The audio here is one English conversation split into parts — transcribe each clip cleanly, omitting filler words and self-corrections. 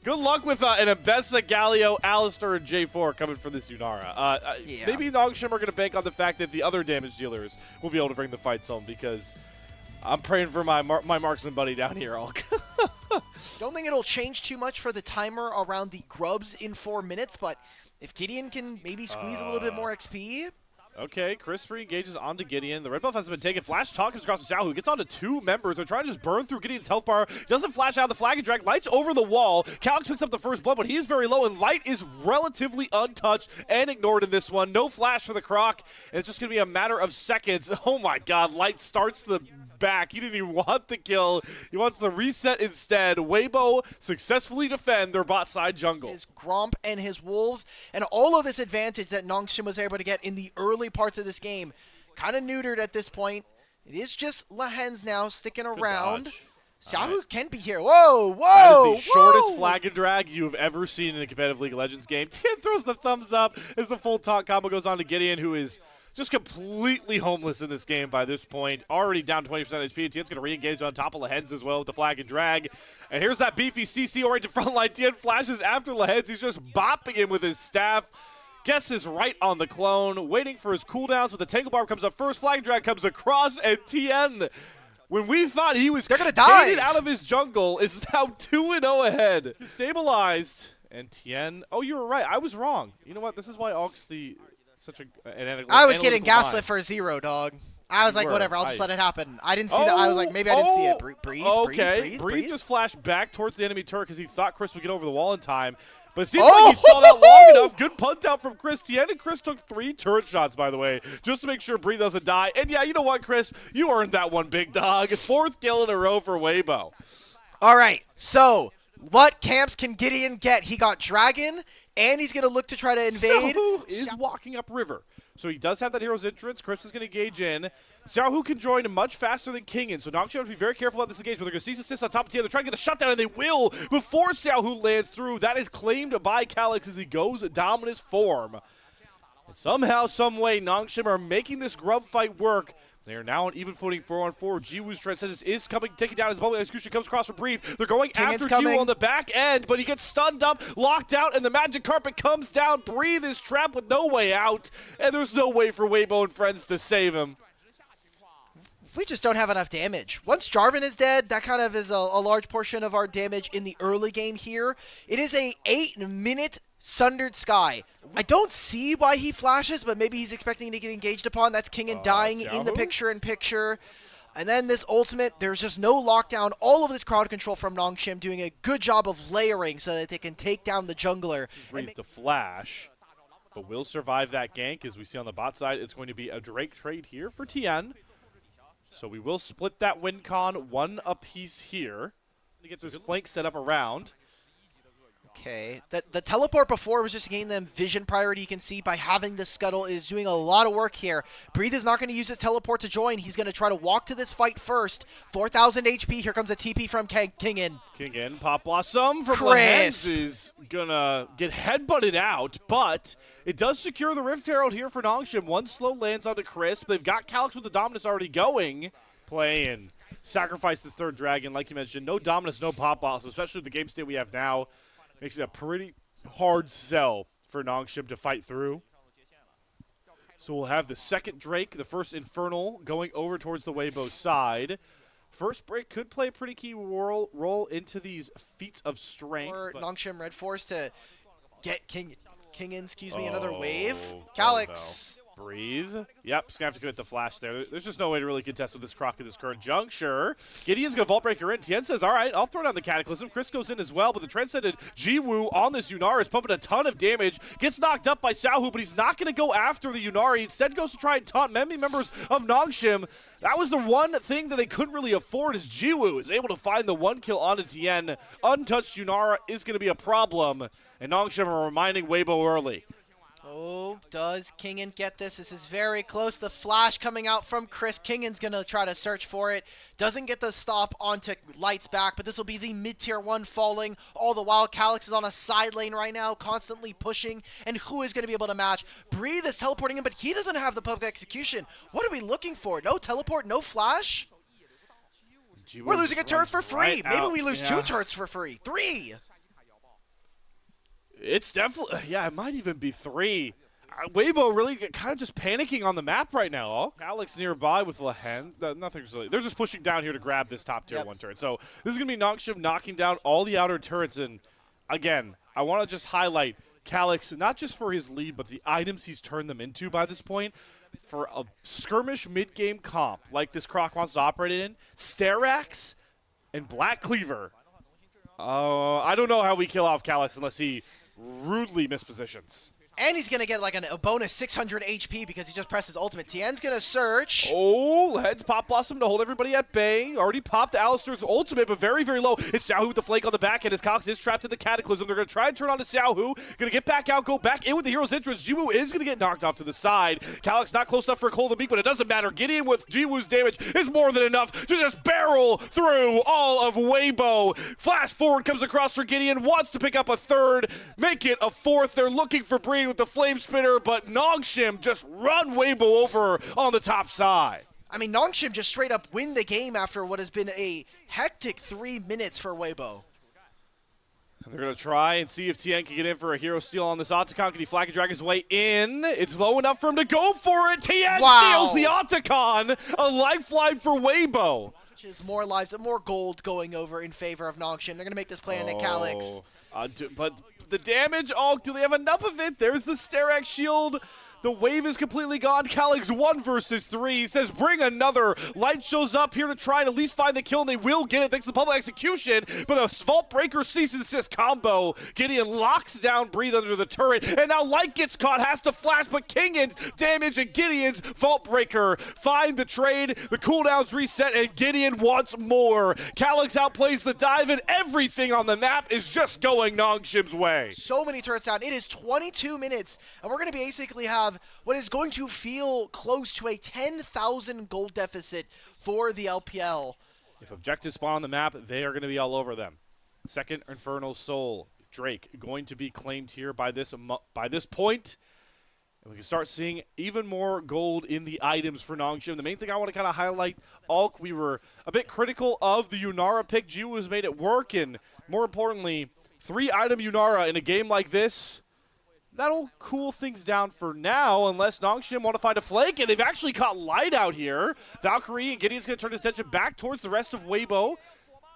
Good luck with an Ambessa, Galio, Alistair, and J4 coming for this Yunara. Yeah. Maybe Nongshim are going to bank on the fact that the other damage dealers will be able to bring the fights home, because I'm praying for my marksman buddy down here, Ulk. Don't think it'll change too much for the timer around the grubs in 4 minutes, but if Gideon can maybe squeeze a little bit more XP. Okay, Chris re-engages onto Gideon. The red buff hasn't been taken. Flash Talk comes across to Xiao, who gets onto 2 members. They're trying to just burn through Gideon's health bar. Doesn't flash out the flag and drag. Light's over the wall. Calyx picks up the first blood, but he is very low, and Light is relatively untouched and ignored in this one. No flash for the Croc, and it's just going to be a matter of seconds. Oh my god, Light starts the back. He didn't even want the kill. He wants the reset instead. Waybo successfully defend their bot side jungle. His Gromp and his Wolves, and all of this advantage that Nongshim was able to get in the early parts of this game, kind of neutered at this point. It is just Lahens now sticking around. Xiaohu can be here. Whoa, whoa, That is the whoa. shortest flag and drag you have ever seen in a competitive League of Legends game. Tien throws the thumbs up as the full taunt combo goes on to Gideon, who is just completely homeless in this game by this point. Already down 20% HP. Tien's going to re-engage on top of Lahens as well with the flag and drag. And here's that beefy CC-oriented front line. Tien flashes after Lahens. He's just bopping him with his staff. Guesses right on the clone. Waiting for his cooldowns, but the Tangle Barb comes up first. Flag and drag comes across, and Tien, when we thought he was gonna die out of his jungle, is now 2-0 ahead. Stabilized. And Tien, oh, you were right. I was wrong. You know what? This is why Ulk's such an I was getting analytical gaslit mind. for 0, dog. I was like, whatever, I'll just let it happen. I didn't see that. I was like, maybe I didn't see it. Breathe, Breathe just flashed back towards the enemy turret because he thought Chris would get over the wall in time. But it seems like he stalled out long enough. Good punt out from Chris. Tien and Chris took 3 turret shots, by the way, just to make sure Breathe doesn't die. And yeah, you know what, Chris? You earned that one, big dog. 4th kill in a row for Waybo. All right, so what camps can Gideon get? He got Dragon, and he's going to look to try to invade. Xiaohu is walking up river. So he does have that hero's entrance. Chris is going to gauge in. Xiaohu can join much faster than Kingin, so Nongshim have to be very careful about this engagement. They're going to cease assist on top of Tien. They're trying to get the shutdown, and they will before Xiaohu lands through. That is claimed by Calyx as he goes dominant form. And somehow, some way, Nongshim are making this grub fight work. They are now on even footing 4-on-4. Jiwoo's Transcendence is coming, taking down his bubble execution, comes across from Breathe. They're going after Jiwoo on the back end, but he gets stunned up, locked out, and the magic carpet comes down. Breathe is trapped with no way out, and there's no way for Waybo and friends to save him. We just don't have enough damage. Once Jarvan is dead, that kind of is a large portion of our damage in the early game here. It is a 8-minute Sundered Sky. I don't see why he flashes, but maybe he's expecting to get engaged upon. That's Kingin dying in the picture-in-picture. And then this ultimate, there's just no lockdown. All of this crowd control from Nongshim doing a good job of layering so that they can take down the jungler. Breathe to flash, but will survive that gank. As we see on the bot side, it's going to be a Drake trade here for Tien. So we will split that win con 1 apiece here to get this flank set up around. Okay, the teleport before was just getting them vision priority. You can see by having the scuttle is doing a lot of work here. Breathe is not going to use his teleport to join. He's going to try to walk to this fight first. 4,000 HP. Here comes a TP from Kingin. Kingin, Pop Blossom from Lahens is going to get headbutted out, but it does secure the Rift Herald here for Nongshim. 1 slow lands onto Crisp. They've got Calyx with the Dominus already going. Playing. Sacrifice the 3rd dragon, like you mentioned. No Dominus, no Pop Blossom, especially with the game state we have now. Makes it a pretty hard sell for Nongshim to fight through. So we'll have the 2nd Drake, the 1st Infernal, going over towards the Waybo side. First break could play a pretty key role into these feats of strength. Or Nongshim Red Force to get Kingin, another wave. Calyx. Breathe. Yep, just going to have to commit the flash there. There's just no way to really contest with this Croc at this current juncture. Gideon's going to Vault Breaker in. Tien says, all right, I'll throw down the Cataclysm. Chris goes in as well, but the Transcended Jiwoo on this Yunara is pumping a ton of damage. Gets knocked up by Xiaohu, but he's not going to go after the Yunari. Instead goes to try and taunt many members of Nongshim. That was the one thing that they couldn't really afford, is Jiwoo is able to find the 1 kill onto Tien. Untouched Yunara is going to be a problem, and Nongshim are reminding Waybo early. Oh, does Kingin get this? This is very close. The flash coming out from Chris. Kingin's going to try to search for it. Doesn't get the stop onto Light's back, but this will be the mid-tier 1 falling. All the while, Calyx is on a side lane right now, constantly pushing. And who is going to be able to match? Breathe is teleporting him, but he doesn't have the public execution. What are we looking for? No teleport, no flash? We're losing a turret for free. Maybe we lose 2 turrets for free. 3. It's definitely, yeah, it might even be 3. Waybo really kind of just panicking on the map right now. Oh, Alex nearby with Lehen. Nothing's really. They're just pushing down here to grab this top tier 1 turret. So this is going to be Nongshim knocking down all the outer turrets. And again, I want to just highlight Calyx, not just for his lead, but the items he's turned them into by this point. For a skirmish mid-game comp like this Croc wants to operate in, Sterax and Black Cleaver. I don't know how we kill off Calyx unless he rudely mispositions. And he's going to get like a bonus 600 HP because he just pressed his ultimate. Tien's going to search. Oh, heads Pop Blossom to hold everybody at bay. Already popped Alistair's ultimate, but very, very low. It's Xiaohu with the flank on the back end as Calyx is trapped in the Cataclysm. They're going to try and turn on to Xiaohu. Going to get back out, go back in with the hero's interest. Jiwoo is going to get knocked off to the side. Calyx not close enough for a Cold the Beak, but it doesn't matter. Gideon with Jiwoo's damage is more than enough to just barrel through all of Waybo. Flash forward comes across for Gideon, wants to pick up a third, make it a fourth. They're looking for Bree with the Flame Spitter, but Nongshim just run Waybo over on the top side. I mean, Nongshim just straight up win the game after what has been a hectic 3 minutes for Waybo. They're going to try and see if Tien can get in for a hero steal on this Otacon. Can he flag and drag his way in? It's low enough for him to go for it. Tien steals the Otacon. A lifeline for Waybo. Which is more lives and more gold going over in favor of Nongshim. They're going to make this play into Calyx. But the damage, do they have enough of it? There's the Sterax shield. The wave is completely gone. Calyx 1 versus 3. He says, bring another. Light shows up here to try and at least find the kill, and they will get it thanks to the public execution. But the Vault Breaker cease and desist combo. Gideon locks down Breathe under the turret, and now Light gets caught, has to flash, but Kingan's damage and Gideon's Vault Breaker find the trade. The cooldowns reset, and Gideon wants more. Calyx outplays the dive, and everything on the map is just going Nongshim's way. So many turrets down. It is 22 minutes, and we're going to basically have what is going to feel close to a 10,000 gold deficit for the LPL. If objectives spawn on the map, they are going to be all over them. Second Infernal Soul, Drake, going to be claimed here by this point. And we can start seeing even more gold in the items for Nongshim. The main thing I want to kind of highlight, Alk, we were a bit critical of the Yunara pick. Jiwoo has made it work, and more importantly, 3-item Yunara in a game like this. That'll cool things down for now, unless Nongshim want to find a flank, and they've actually caught Light out here. Valkyrie and Gideon's going to turn his attention back towards the rest of Waybo.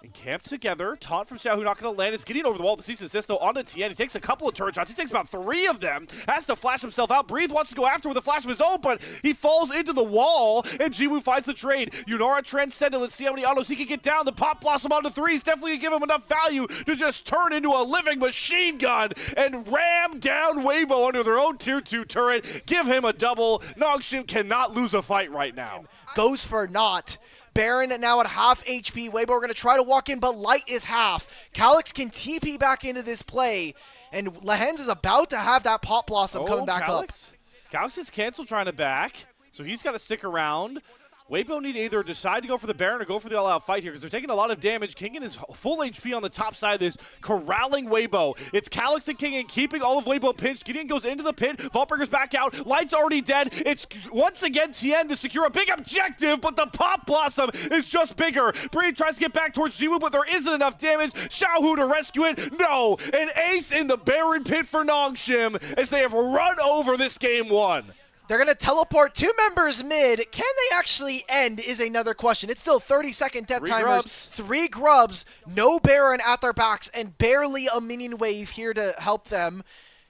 And camp together. Taunt from Xiaohu, not going to land. It's Gideon over the wall. The cease and desist, though, onto Tien. He takes a couple of turret shots. He takes about 3 of them. Has to flash himself out. Breathe wants to go after with a flash of his own, but he falls into the wall, and Jiwoo finds the trade. Yunara Transcendent. Let's see how many autos he can get down. The Pop Blossom onto 3 is definitely going to give him enough value to just turn into a living machine gun and ram down Waybo under their own tier 2 turret. Give him a double. Nongshim cannot lose a fight right now. Goes for naught. Baron now at half HP. Waybo are going to try to walk in, but Light is half. Calyx can TP back into this play, and Lehens is about to have that Pop Blossom coming back Calyx. Up. Calyx is canceled trying to back, so he's got to stick around. Waybo need to either decide to go for the Baron or go for the all-out fight here because they're taking a lot of damage. Kingan is full HP on the top side of this, corralling Waybo. It's Calyx and Kingan keeping all of Waybo pinched. Gideon goes into the pit. Vaultbreaker's back out. Light's already dead. It's once again Tien to secure a big objective, but the Pop Blossom is just bigger. Bree tries to get back towards Jiwoo, but there isn't enough damage. Xiaohu to rescue it. No, an ace in the Baron pit for Nongshim as they have run over this game 1. They're going to teleport 2 members mid. Can they actually end is another question. It's still 30-second death timers. 3 grubs, no Baron at their backs, and barely a minion wave here to help them.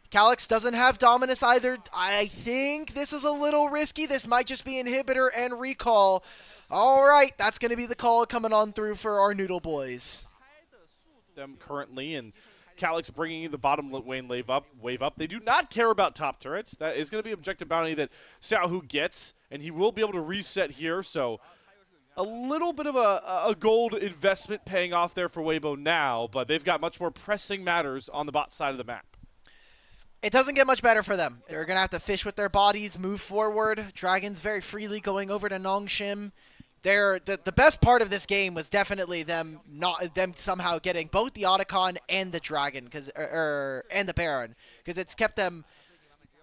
Calyx doesn't have Dominus either. I think this is a little risky. This might just be inhibitor and recall. All right, that's going to be the call coming on through for our Noodle Boys. Them currently, and Calyx bringing the bottom lane wave up. They do not care about top turrets. That is going to be objective bounty that Xiaohu gets, and he will be able to reset here. So a little bit of a gold investment paying off there for Waybo now, but they've got much more pressing matters on the bot side of the map. It doesn't get much better for them. They're going to have to fish with their bodies, move forward. Dragons very freely going over to Nongshim. The best part of this game was definitely them somehow getting both the Otacon and the Dragon and the Baron because it's kept them.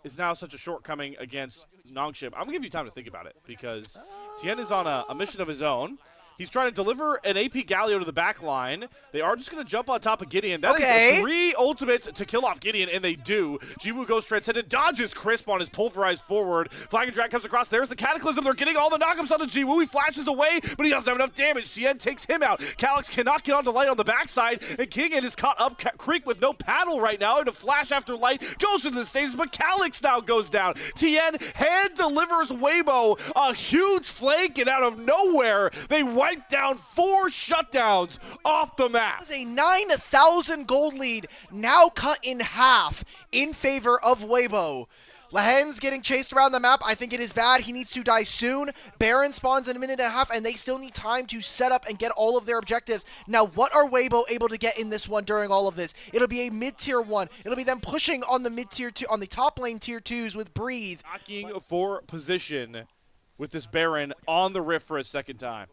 Is now such a shortcoming against Nongshim. I'm gonna give you time to think about it because Tien is on a mission of his own. He's trying to deliver an AP Galio to the back line. They are just going to jump on top of Gideon. That is 3 ultimates to kill off Gideon, and they do. Jiwoo goes transcendent, dodges Crisp on his pulverized forward. Flag and Drag comes across. There's the Cataclysm. They're getting all the knockups onto Jiwoo. He flashes away, but he doesn't have enough damage. Tien takes him out. Calyx cannot get onto Light on the backside, and Kingin is caught up Creek with no paddle right now. And a flash after Light goes into the stages, but Calyx now goes down. Tien hand delivers Waybo a huge flank, and out of nowhere, they wipe down 4 shutdowns off the map. It was a 9,000 gold lead, now cut in half in favor of Waybo. Lahen's getting chased around the map. I think it is bad. He needs to die soon. Baron spawns in a minute and a half, and they still need time to set up and get all of their objectives. Now, what are Waybo able to get in this one during all of this? It'll be a mid-tier 1. It'll be them pushing on the mid-tier 2, on the top lane tier 2s with Breathe. Knocking for position with this Baron on the Rift for a second time.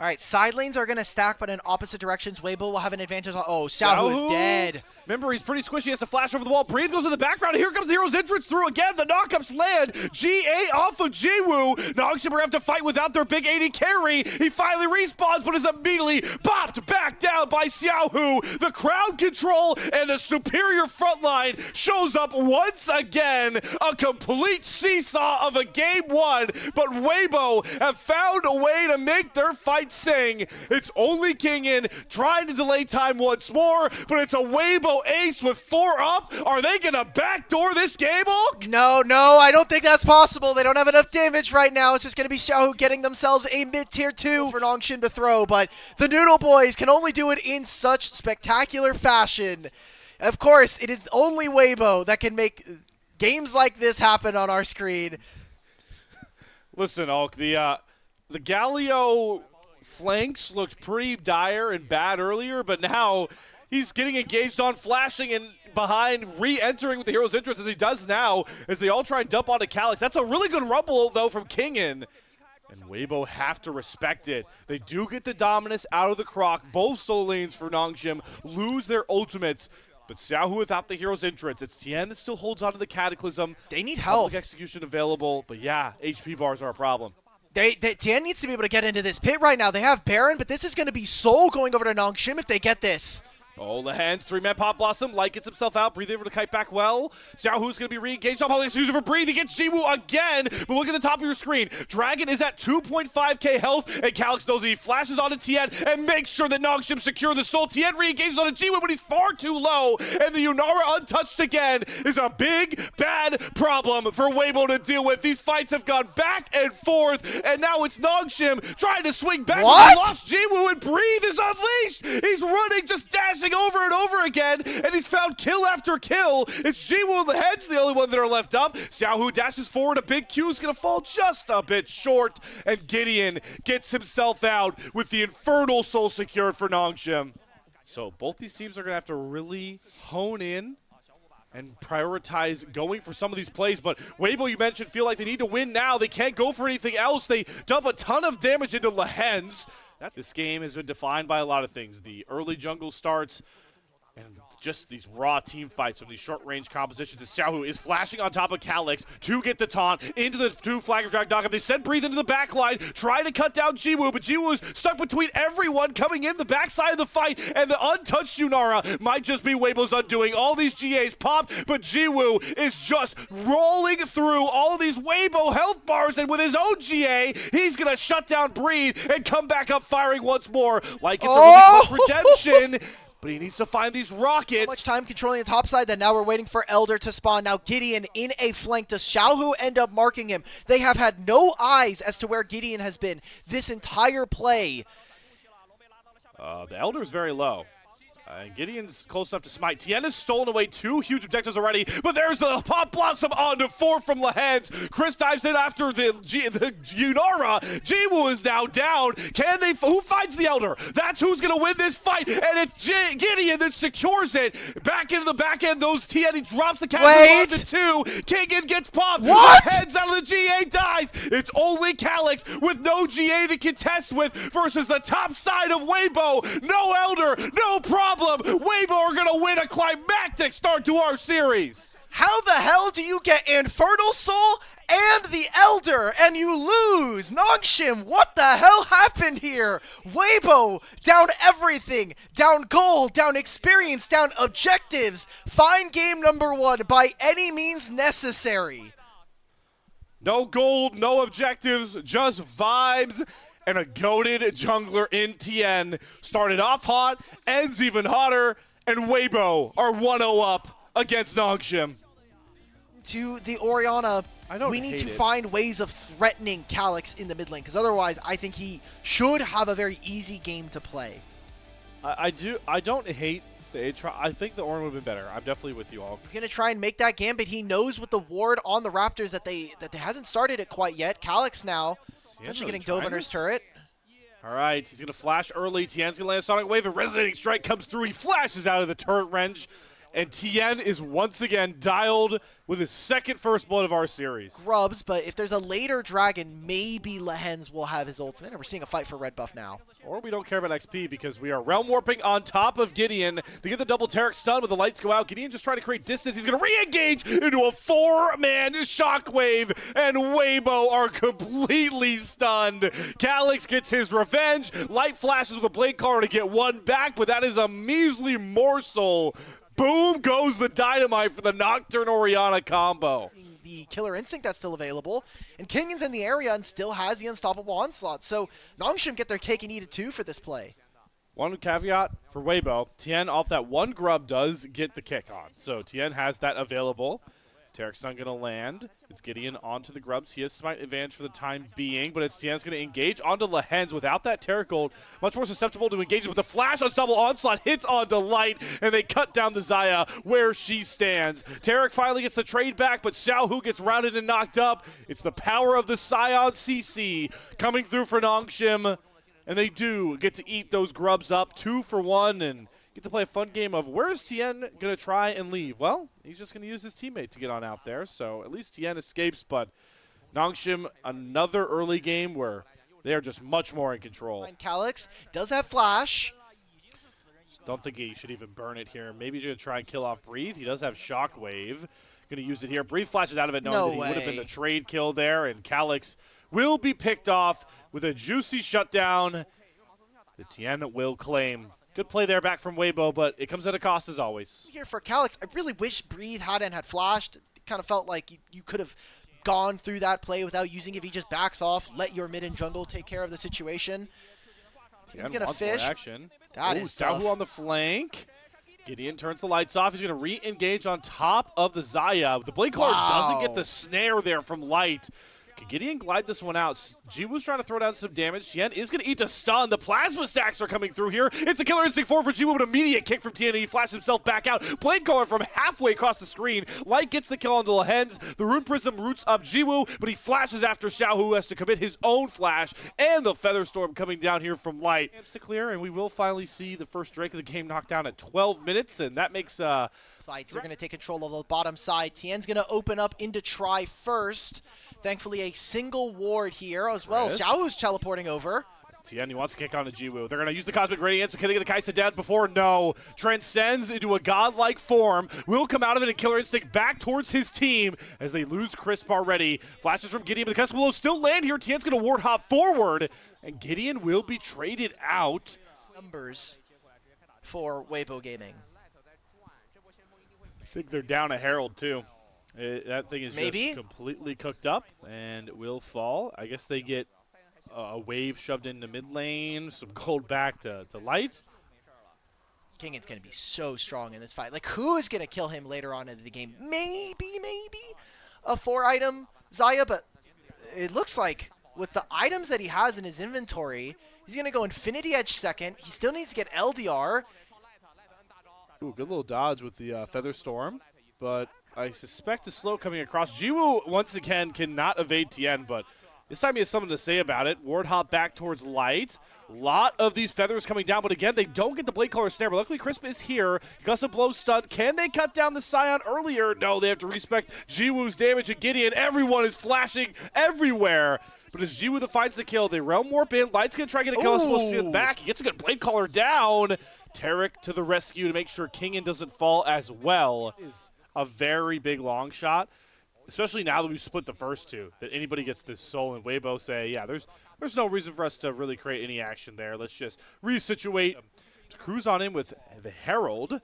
All right, side lanes are going to stack, but in opposite directions. Waybo will have an advantage on... Oh, Xiaohu is dead. Remember, he's pretty squishy. He has to flash over the wall. Breathe goes in the background. Here comes the hero's entrance through again. The knockups land. GA off of Jiwoo. Nongshim are going to have to fight without their big 80 carry. He finally respawns, but is immediately bopped back down by Xiaohu. The crowd control and the superior front line shows up once again. A complete seesaw of a game 1, but Waybo have found a way to make their fight sing. It's only Kingin trying to delay time once more, but it's a Waybo ace with 4 up. Are they gonna backdoor this game, Hulk? No, I don't think that's possible. They don't have enough damage right now. It's just gonna be Xiaohu getting themselves a mid-tier 2 for Nongshim to throw, but the Noodle Boys can only do it in such spectacular fashion. Of course, it is only Waybo that can make games like this happen on our screen. Listen, Hulk, the Galio flanks looked pretty dire and bad earlier, but now he's getting engaged on flashing and behind, re-entering with the hero's entrance as he does now, as they all try and dump onto Calyx. That's a really good rumble, though, from Kingin. And Waybo have to respect it. They do get the dominance out of the croc. Both solo lanes for Nongshim lose their ultimates. But Xiaohu without the hero's entrance. It's Tien that still holds on to the Cataclysm. They need help. Public execution available, but yeah, HP bars are a problem. Tien needs to be able to get into this pit right now. They have Baron, but this is going to be Soul going over to Nongshim if they get this. Oh, the hands, 3-man Pop Blossom. Light gets himself out. Breathe able to kite back well. Xiaohu's going to be re-engaged. All he's using for Breathe. He gets Jiwoo again. But look at the top of your screen. Dragon is at 2.5k health, and Calyx knows he flashes onto Tien and makes sure that Nongshim secure the soul. Tien re-engages onto Jiwoo, but he's far too low. And the Yunara untouched again is a big, bad problem for Waybo to deal with. These fights have gone back and forth, and now it's Nongshim trying to swing back. What? He lost Jiwoo, and Breathe is unleashed. He's running, just dashing over and over again, and he's found kill after kill. It's Jiwoo and the Head's the only one that are left up. Xiaohu dashes forward. A big Q is going to fall just a bit short, and Gideon gets himself out with the Infernal Soul secured for Nongshim. So both these teams are going to have to really hone in and prioritize going for some of these plays. But Waybo, you mentioned, feel like they need to win now. They can't go for anything else. They dump a ton of damage into Lahen's. This game has been defined by a lot of things. The early jungle starts and just these raw team fights from these short-range compositions. As Xiaohu is flashing on top of Calyx to get the taunt into the 2 flag drag knockup. They send Breathe into the back line, try to cut down Jiwoo, but Jiwoo is stuck between everyone coming in the backside of the fight, and the untouched Yunara might just be Waybo's undoing. All these GAs popped, but Jiwoo is just rolling through all of these Waybo health bars, and with his own GA, he's going to shut down Breathe and come back up firing once more. Like it's a really close redemption. But he needs to find these rockets. So much time controlling the top side that now we're waiting for Elder to spawn. Now Gideon in a flank. Does Xiaohu end up marking him? They have had no eyes as to where Gideon has been this entire play. The Elder is very low. Gideon's close enough to smite. Tien has stolen away 2 huge objectives already, but there's the Pop Blossom onto 4 from Lahen's. Chris dives in after the Yunara. Jiwoo is now down. Can they? Who finds the Elder? That's who's going to win this fight, and it's Gideon that secures it. Back into the back end, those Tien, he drops the captain onto 2. Kingin gets popped. What? Heads out of the GA, dies. It's only Calyx with no GA to contest with versus the top side of Waybo. No Elder, no problem. Waybo are going to win a climactic start to our series. How the hell do you get Infernal Soul and the Elder and you lose? Nongshim, what the hell happened here? Waybo, down everything. Down gold, down experience, down objectives. Find game number 1 by any means necessary. No gold, no objectives, just vibes. And a goated jungler in TN. Started off hot, ends even hotter, and Waybo are 1-0 up against Nongshim. To the Orianna, we need to find ways of threatening Calyx in the mid lane, because otherwise I think he should have a very easy game to play. I don't hate the Aatrox. I think the Ornn would have been better. I'm definitely with you all. He's going to try and make that gambit. He knows with the ward on the Raptors that they hasn't started it quite yet. Calyx now, actually getting Dovener's turret. All right, he's going to flash early. Tien's going to land a Sonic Wave. A Resonating Strike comes through. He flashes out of the turret wrench. And Tien is once again dialed with his second first blood of our series. Grubs, but if there's a later dragon, maybe Lehens will have his ultimate. And we're seeing a fight for red buff now. Or we don't care about XP because we are realm warping on top of Gideon. They get the double Taric stun with the lights go out. Gideon just trying to create distance. He's going to re-engage into a 4-man shockwave. And Waybo are completely stunned. Calyx gets his revenge. Light flashes with a blade caller to get one back, but that is a measly morsel. Boom goes the dynamite for the Nocturne Orianna combo. The Killer Instinct that's still available. And Kingan's in the area and still has the Unstoppable Onslaught. So Nongshim get their cake and eat it too for this play. One caveat for Waybo. Tien off that one grub does get the kick on. So Tien has that available. Taric's not going to land. It's Gideon onto the grubs. He has smite advantage for the time being, but it's Tien's going to engage onto Lehens without that Taric gold. Much more susceptible to engage with the flash. Unstoppable Onslaught hits onto Light, and they cut down the Xayah where she stands. Taric finally gets the trade back, but Xiaohu gets rounded and knocked up. It's the power of the Scion CC coming through for Nongshim, and they do get to eat those grubs up 2 for 1, and get to play a fun game of where's Tien going to try and leave? Well, he's just going to use his teammate to get on out there, so at least Tien escapes, but Nongshim, another early game where they are just much more in control. And Calyx does have flash. Don't think he should even burn it here. Maybe he's going to try and kill off Breathe. He does have Shockwave. Going to use it here. Breathe flashes out of it knowing that he would have been the trade kill there, and Calyx will be picked off with a juicy shutdown that Tien will claim. Good play there back from Waybo, but it comes at a cost as always. Here for Calyx, I really wish Breathe hadn't had flashed. It kind of felt like you could have gone through that play without using it. If he just backs off, let your mid and jungle take care of the situation. He's going to fish. Action. That is tough. Xiaohu on the flank. Gideon turns the lights off. He's going to re-engage on top of the Xayah. The Blade Caller doesn't get the snare there from Light. Can Gideon glide this one out? Jiwoo's trying to throw down some damage. Tien is going to eat the stun. The Plasma Stacks are coming through here. It's a Killer Instinct 4 for Jiwoo, but immediate kick from Tien. He flashes himself back out. Blade Caller from halfway across the screen. Light gets the kill on the Lehens. The Rune Prism roots up Jiwoo, but he flashes after Xiao, who has to commit his own flash. And the Feather Storm coming down here from Light. It's to clear, and we will finally see the first Drake of the game knocked down at 12 minutes, and that makes... Fights are going to take control of the bottom side. Tien's going to open up into try first. Thankfully, a single ward here as well. Xiaohu's teleporting over. Tien, he wants to kick on to Jiwoo. They're going to use the Cosmic Radiance, but can they get the Kaisa down before? No. Transcends into a godlike form. Will come out of it and Killer Instinct back towards his team as they lose Crisp already. Flashes from Gideon, but the Custom Blow still land here. Tien's going to ward hop forward, and Gideon will be traded out. Numbers for Waybo Gaming. I think they're down a Herald, too. That thing is just completely cooked up and will fall. I guess they get a wave shoved into mid lane, some gold back to Light. Kingan's going to be so strong in this fight. Like, who is going to kill him later on in the game? Maybe a 4-item Xayah, but it looks like with the items that he has in his inventory, he's going to go Infinity Edge second. He still needs to get LDR. Ooh, good little dodge with the Feather Storm, but I suspect a slow coming across. Jiwoo, once again, cannot evade Tien, but this time he has something to say about it. Ward hop back towards Light. A lot of these feathers coming down, but again, they don't get the Blade Caller snare. But luckily, Crisp is here. Gust of Blow stun. Can they cut down the Scion earlier? No, they have to respect Jiwoo's damage. And Gideon, everyone is flashing everywhere. But as Jiwoo finds the kill, they realm warp in. Light's going to try to get a kill. Supposed to see it back. He gets a good Blade Caller down. Taric to the rescue to make sure Kingan doesn't fall as well. a very big long shot, especially now that we've split the first two, that anybody gets this soul, and Waybo say, yeah, there's no reason for us to really create any action there. Let's just resituate to cruise on in with the Herald.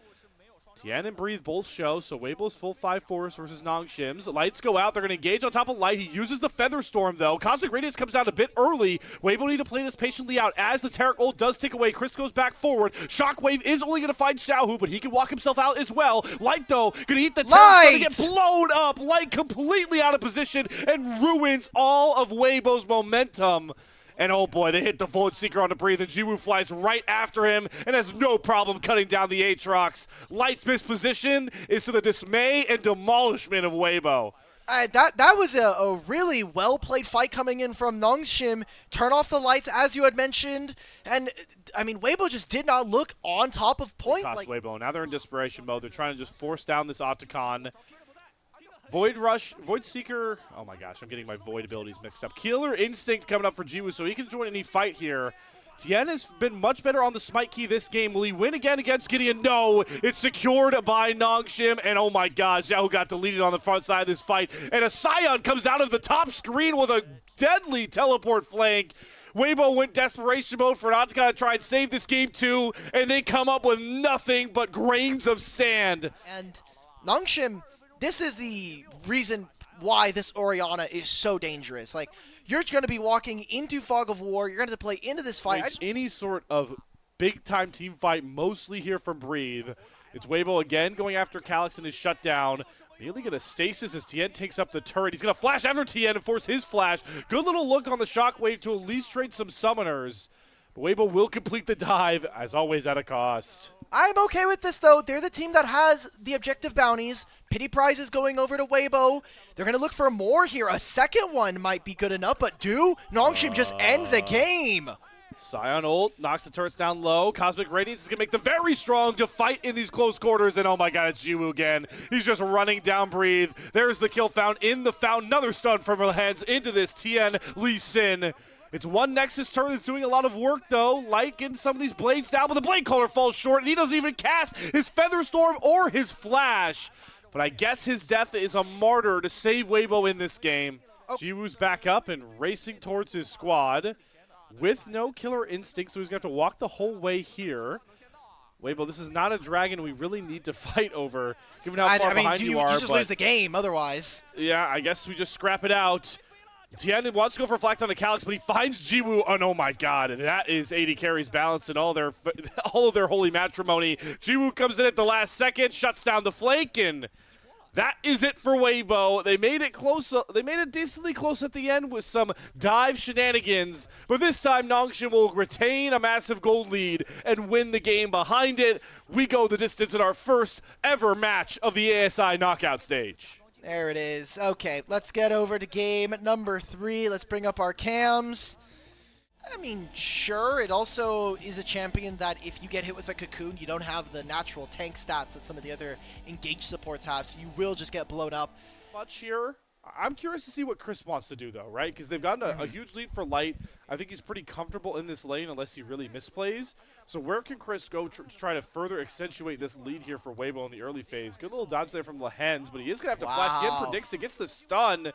Tien and Breathe both show, so Waybo's full 5-4 versus Nongshim's. Lights go out. They're going to engage on top of Light. He uses the Feather Storm, though. Cosmic Radiance comes out a bit early. Waybo need to play this patiently out as the Taric ult does tick away. Chris goes back forward. Shockwave is only going to find Xiaohu, but he can walk himself out as well. Light, though, going to eat the Taric. Going to get blown up. Light completely out of position and ruins all of Waybo's momentum. And oh boy, they hit the Void Seeker on the Breathe, and Jiwoo flies right after him and has no problem cutting down the Aatrox. Light's misposition is to the dismay and demolishment of Waybo. That was a really well-played fight coming in from Nongshim. Turn off the lights, as you had mentioned. And, I mean, Waybo just did not look on top of point. Waybo. Now they're in desperation mode. They're trying to just force down this Octocon. Void Rush, Void Seeker, oh my gosh, I'm getting my Void abilities mixed up. Killer Instinct coming up for Jiwoo, so he can join any fight here. Tien has been much better on the Smite Key this game. Will he win again against Gideon? No, it's secured by Nongshim, and oh my god, Xiaohu got deleted on the front side of this fight, and a Scion comes out of the top screen with a deadly teleport flank. Waybo went desperation mode for an Octocon to try and save this game too, and they come up with nothing but grains of sand. And Nongshim, this is the reason why this Orianna is so dangerous. Like, you're going to be walking into Fog of War. You're going to play into this fight. Any sort of big-time team fight, mostly here from Breathe. It's Waybo again going after Calyx and his shutdown. Nearly going to stasis as Tien takes up the turret. He's going to flash after Tien and force his flash. Good little look on the Shockwave to at least trade some summoners. But Waybo will complete the dive, as always, at a cost. I'm okay with this, though. They're the team that has the objective bounties. Pity prizes going over to Waybo. They're going to look for more here. A second one might be good enough, but do Nongshim just end the game? Scion ult knocks the turrets down low. Cosmic Radiance is going to make them very strong to fight in these close quarters. And oh my god, it's Jiwoo again. He's just running down Breathe. There's the kill found in the fountain. Another stun from her hands into this Tien Lee Sin. It's one Nexus turret that's doing a lot of work, though. Light getting some of these blades down, but the blade caller falls short, and he doesn't even cast his Feather Storm or his Flash. But I guess his death is a martyr to save Waybo in this game. Jiwoo's back up and racing towards his squad with no Killer Instinct, so he's going to have to walk the whole way here. Waybo, this is not a dragon we really need to fight over, given how far behind you are. You just lose the game otherwise. Yeah, I guess we just scrap it out. Tien wants to go for Flack on the Calyx, but he finds Jiwoo, and oh my god, that is AD Carry's balance and all of their holy matrimony. Jiwoo comes in at the last second, shuts down the flank, and that is it for Waybo. They made it close. They made it decently close at the end with some dive shenanigans, but this time Nongshim will retain a massive gold lead and win the game behind it. We go the distance in our first ever match of the ASI knockout stage. There it is. Okay, let's get over to game number 3. Let's bring up our cams. I mean, sure, it also is a champion that if you get hit with a cocoon, you don't have the natural tank stats that some of the other engaged supports have, so you will just get blown up. Much here. I'm curious to see what Chris wants to do, though, right? Because they've gotten a huge lead for Light. I think he's pretty comfortable in this lane unless he really misplays. So where can Chris go to try to further accentuate this lead here for Waybo in the early phase? Good little dodge there from Lehens, but he is going to have to flash. Tien predicts it, gets the stun.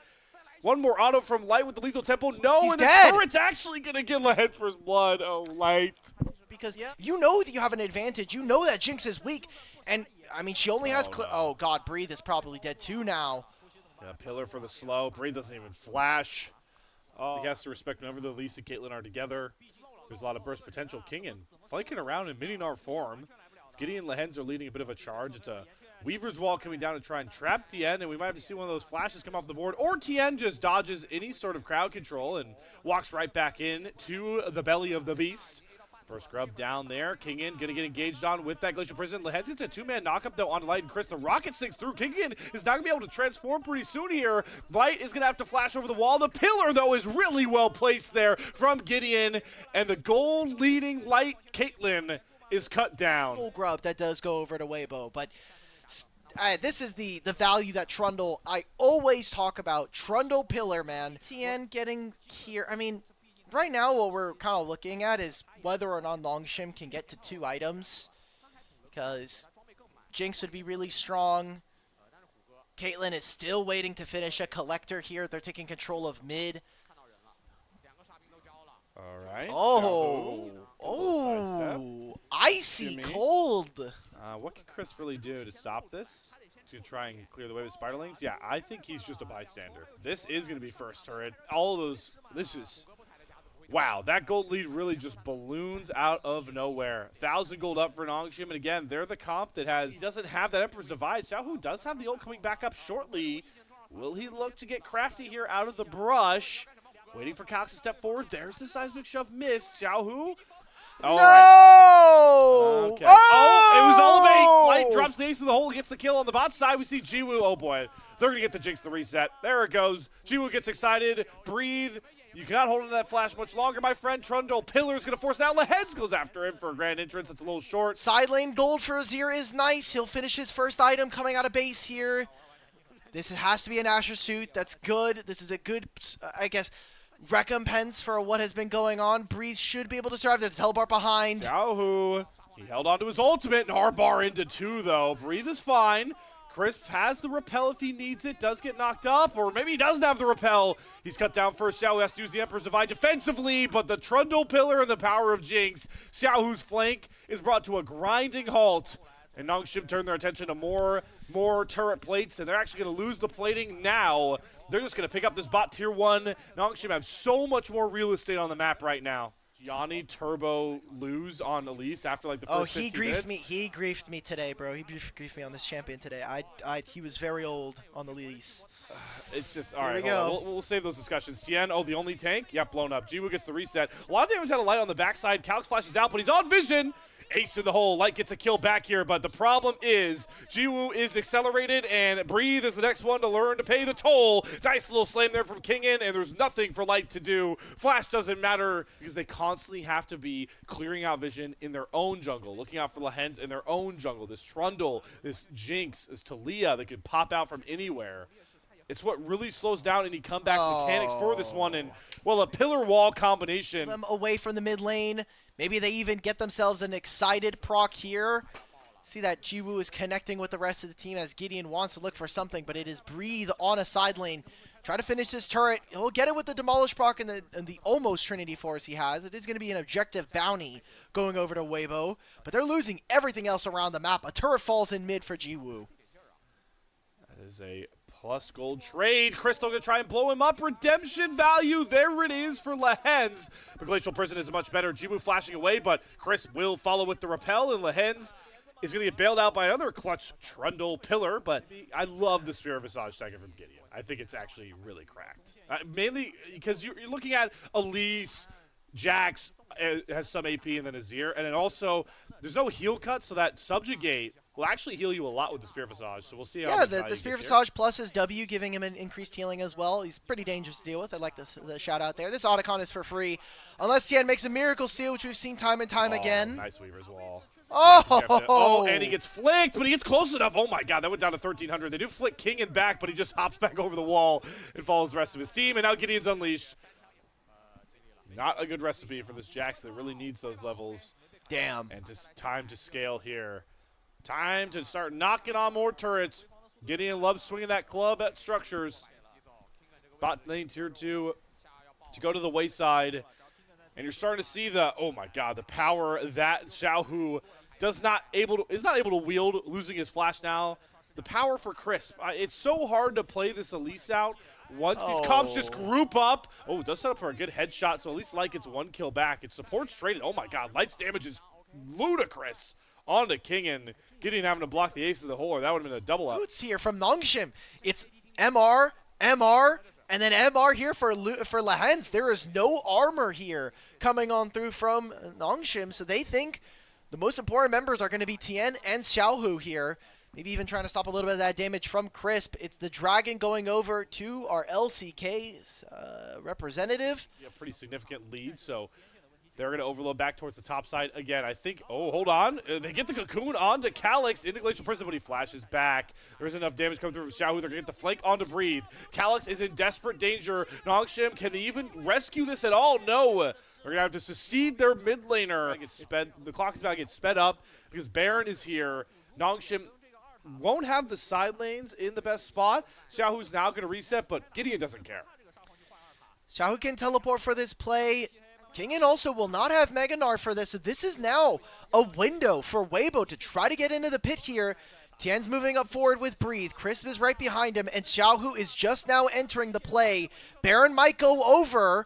One more auto from Light with the lethal tempo. No, he's and dead. The turret's actually going to get Lehens for his blood. Oh, Light. Because you know that you have an advantage. You know that Jinx is weak. And, I mean, she only has... Oh, God, Breathe is probably dead too now. Yeah, Pillar for the slow. Breathe doesn't even flash. He has to respect whenever the Elise and Caitlyn are together. There's a lot of burst potential. Kingen flanking around in Mininar form. Gideon and Lehens are leading a bit of a charge. It's a Weaver's Wall coming down to try and trap Tien, and we might have to see one of those flashes come off the board. Or Tien just dodges any sort of crowd control and walks right back in to the belly of the beast. First grub down there. Kingen going to get engaged on with that Glacial Prison. Lehens gets a two-man knockup, though, on Light and Chris. The rocket sinks through. Kingen is not going to be able to transform pretty soon here. Light is going to have to flash over the wall. The pillar, though, is really well placed there from Gideon. And the gold-leading Light Caitlyn is cut down. Full grub that does go over to Waybo, but this is the value that Trundle, I always talk about. Trundle pillar, man. Tien getting here, I mean, right now what we're kind of looking at is whether or not Nongshim can get to 2 items, because Jinx would be really strong. Caitlyn is still waiting to finish a collector here. They're taking control of mid. All right. Oh, Sidestep. icy Shimmy. cold. What can Chris really do to stop this? He's going to try and clear the way with Spiderlings? Yeah, I think he's just a bystander. This is going to be first turret. All of those, this is, wow, that gold lead really just balloons out of nowhere. 1,000 gold up for Nongshim, and again, they're the comp that doesn't have that Emperor's Divide. Xiaohu does have the ult coming back up shortly. Will he look to get crafty here out of the brush? Waiting for Calix to step forward. There's the seismic shove missed. Xiaohu. No! Right. Okay. Oh! It was Elevate. Light drops the ace in the hole, gets the kill on the bot side. We see Jiwoo. Oh boy. They're going to get the Jinx the reset. There it goes. Jiwoo gets excited. Breathe. You cannot hold on to that flash much longer, my friend. Trundle Pillar's going to force it out. Leheads goes after him for a grand entrance. It's a little short. Side lane gold for Azir is nice. He'll finish his first item coming out of base here. This has to be an Asher suit. That's good. This is a good, I guess, recompense for what has been going on. Breathe should be able to survive. There's a Hellbar behind. Xiaohu. He held on to his ultimate and hardbar into 2, though. Breathe is fine. Crisp has the repel if he needs it. Does get knocked up, or maybe he doesn't have the repel. He's cut down first. Xiaohu has to use the Emperor's Divide defensively, but the Trundle Pillar and the power of Jinx. Xiaohu's flank is brought to a grinding halt. And Nongshim turned their attention to more turret plates, and they're actually going to lose the plating now. They're just going to pick up this bot tier 1. Nongshim have so much more real estate on the map right now. Yanni Turbo lose on Elise after like the first 15 minutes. He griefed me today, bro. He griefed me on this champion today. He was very old on the Elise. It's just, all right, we go. We'll save those discussions. Tien, the only tank? Yep, blown up. Jiwoo gets the reset. A lot of damage out of Light on the backside. Calix flashes out, but he's on vision. Ace in the hole. Light gets a kill back here, but the problem is Jiwoo is accelerated, and Breathe is the next one to learn to pay the toll. Nice little slam there from Kingin, and there's nothing for Light to do. Flash doesn't matter because they constantly have to be clearing out vision in their own jungle, looking out for Lehen's in their own jungle. This Trundle, this Jinx, this Talia that could pop out from anywhere. It's what really slows down any comeback mechanics for this one, and, well, a pillar wall combination. Them away from the mid lane. Maybe they even get themselves an excited proc here. See that Jiwoo is connecting with the rest of the team as Gideon wants to look for something, but it is Breathe on a side lane. Try to finish this turret. He'll get it with the Demolish proc and the almost Trinity Force he has. It is going to be an objective bounty going over to Waybo, but they're losing everything else around the map. A turret falls in mid for Jiwoo. That is a plus gold trade. Crystal gonna try and blow him up. Redemption value. There it is for Lehen's. But Glacial Prison is much better. Jiwoo flashing away, but Chris will follow with the repel, and Lehen's is gonna get bailed out by another clutch Trundle Pillar. But I love the Spear of Visage second from Gideon. I think it's actually really cracked. Mainly because you're looking at Elise, Jax has some AP, and then Azir, and then also there's no heal cut, so that Subjugate will actually heal you a lot with the Spear Visage, so we'll see how the Spear Visage plus his W giving him an increased healing as well. He's pretty dangerous to deal with. I like the shout out there. This Otacon is for free, unless Tien makes a miracle steal, which we've seen time and time again. Nice Weaver's Wall. Oh! And he gets flicked, but he gets close enough. Oh my god, that went down to 1,300. They do flick Kingin back, but he just hops back over the wall and follows the rest of his team, and now Gideon's unleashed. Not a good recipe for this Jax that really needs those levels. Damn. And just time to scale here. Time to start knocking on more turrets. Gideon loves swinging that club at structures. Bot lane tier 2 to go to the wayside. And you're starting to see the, oh my god, the power that Xiaohu is not able to wield, losing his flash now. The power for Crisp. It's so hard to play this Elise out once these comps just group up. Oh, it does set up for a good headshot, so at least Light gets one kill back. It supports traded. Oh my god, Light's damage is ludicrous. On to Kingin. Gideon having to block the ace of the hole, or that would have been a double up. Boots here from Nongshim. It's MR, and then MR here for Lehen's. There is no armor here coming on through from Nongshim, so they think the most important members are going to be Tien and Xiaohu here. Maybe even trying to stop a little bit of that damage from Crisp. It's the Dragon going over to our LCK's representative. Yeah, pretty significant lead, so they're going to overload back towards the top side again. I think, oh, hold on. They get the Cocoon onto Calix into Glacial Prison, but he flashes back. There's enough damage coming through from Xiaohu. They're going to get the flank onto Breathe. Calix is in desperate danger. Nongshim, can they even rescue this at all? No. They're going to have to secede their mid laner. The clock is about to get sped up because Baron is here. Nongshim won't have the side lanes in the best spot. Xiaohu's now going to reset, but Gideon doesn't care. Xiaohu can teleport for this play. Kingen also will not have Mega Gnar for this, so this is now a window for Waybo to try to get into the pit here. Tien's moving up forward with Breathe. Crisp is right behind him, and Xiaohu is just now entering the play. Baron might go over.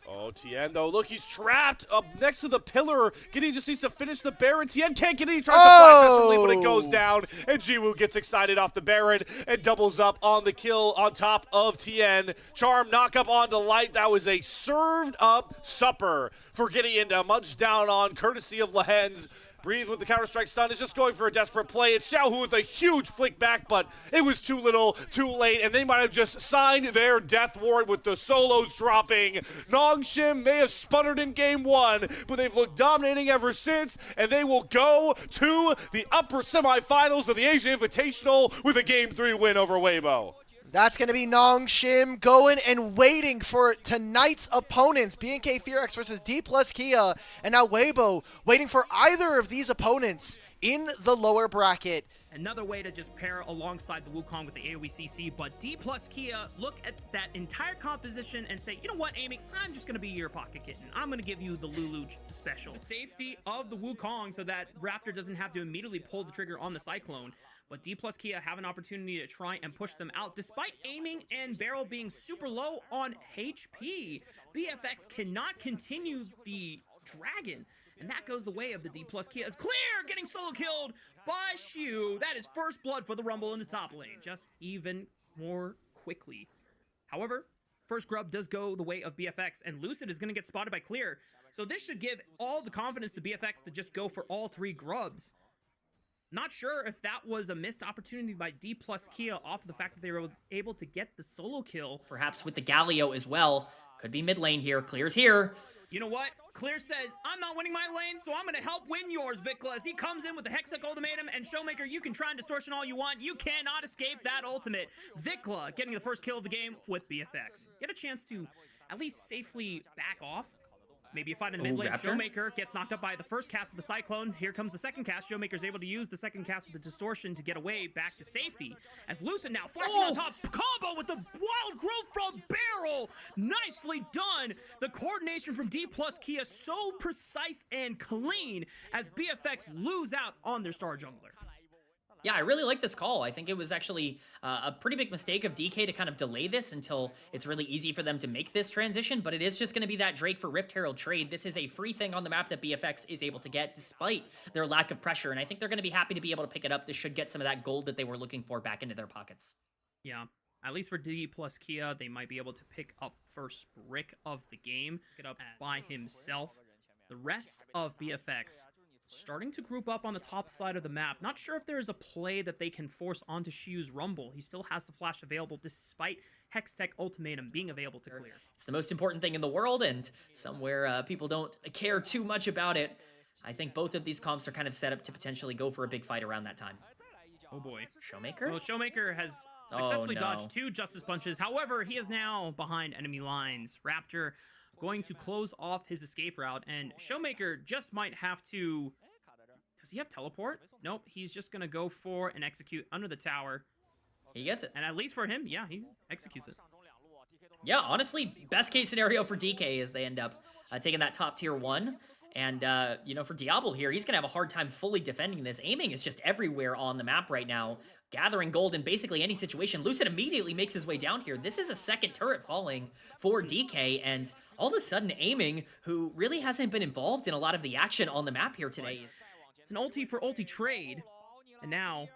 Oh, Tien, though, look, he's trapped up next to the pillar. Gideon just needs to finish the Baron. Tien can't get it. He tries to flash desperately, but it goes down. And Jiwoo gets excited off the Baron and doubles up on the kill on top of Tien. Charm knock up onto Light. That was a served up supper for Gideon to munch down on, courtesy of Lehens. Breathe with the Counter-Strike stun is just going for a desperate play. It's Xiaohu with a huge flick back, but it was too little, too late, and they might have just signed their death warrant with the solos dropping. Nongshim may have sputtered in game one, but they've looked dominating ever since, and they will go to the upper semifinals of the Asia Invitational with a game 3 win over Waybo. That's going to be Nongshim going and waiting for tonight's opponents. BNK Fearex versus D plus Kia. And now Waybo waiting for either of these opponents in the lower bracket. Another way to just pair alongside the Wukong with the AoE CC, but D plus Kia look at that entire composition and say, you know what, Amy, I'm just going to be your pocket kitten. I'm going to give you the Lulu special. The safety of the Wukong so that Raptor doesn't have to immediately pull the trigger on the Cyclone. But D plus Kia have an opportunity to try and push them out. Despite aiming and barrel being super low on HP, BFX cannot continue the dragon. And that goes the way of the D plus Kia. Is clear, getting solo killed by Xiu. That is first blood for the Rumble in the top lane, just even more quickly. However, first grub does go the way of BFX, and Lucid is going to get spotted by Clear. So this should give all the confidence to BFX to just go for all 3 grubs. Not sure if that was a missed opportunity by D plus Kia off of the fact that they were able to get the solo kill. Perhaps with the Galio as well. Could be mid lane here. Clear's here. You know what? Clear says, I'm not winning my lane, so I'm going to help win yours, Vikla, as he comes in with the Hextech ultimatum, and Showmaker, you can try and distortion all you want. You cannot escape that ultimate. Vikla getting the first kill of the game with BFX. Get a chance to at least safely back off. Maybe a fight in the mid lane. Raptor. Showmaker gets knocked up by the first cast of the Cyclone. Here comes the second cast. Showmaker's able to use the second cast of the Distortion to get away back to safety. As Lucid now flashing on top. Combo with the wild growth from Barrel. Nicely done. The coordination from D plus Kia so precise and clean as BFX lose out on their star jungler. Yeah, I really like this call. I think it was actually a pretty big mistake of DK to kind of delay this until it's really easy for them to make this transition, but it is just going to be that Drake for Rift Herald trade. This is a free thing on the map that BFX is able to get despite their lack of pressure, and I think they're going to be happy to be able to pick it up. This should get some of that gold that they were looking for back into their pockets. Yeah, at least for D plus Kia, they might be able to pick up first brick of the game, pick it up by himself. The rest of BFX starting to group up on the top side of the map. Not sure if there is a play that they can force onto Xiu's Rumble. He still has the flash available despite Hextech Ultimatum being available to Clear. It's the most important thing in the world, and somewhere people don't care too much about it. I think both of these comps are kind of set up to potentially go for a big fight around that time. Oh boy. Showmaker? Well, Showmaker has successfully dodged 2 Justice Punches. However, he is now behind enemy lines. Raptor going to close off his escape route, and Showmaker just might have to... Does he have teleport? Nope, he's just going to go for and execute under the tower. He gets it. And at least for him, yeah, he executes it. Yeah, honestly, best case scenario for DK is they end up taking that top tier 1. And, you know, for Diablo here, he's going to have a hard time fully defending this. Aiming is just everywhere on the map right now. Gathering gold in basically any situation. Lucid immediately makes his way down here. This is a second turret falling for DK. And all of a sudden, Aiming, who really hasn't been involved in a lot of the action on the map here today. It's an ulti for ulti trade. And now...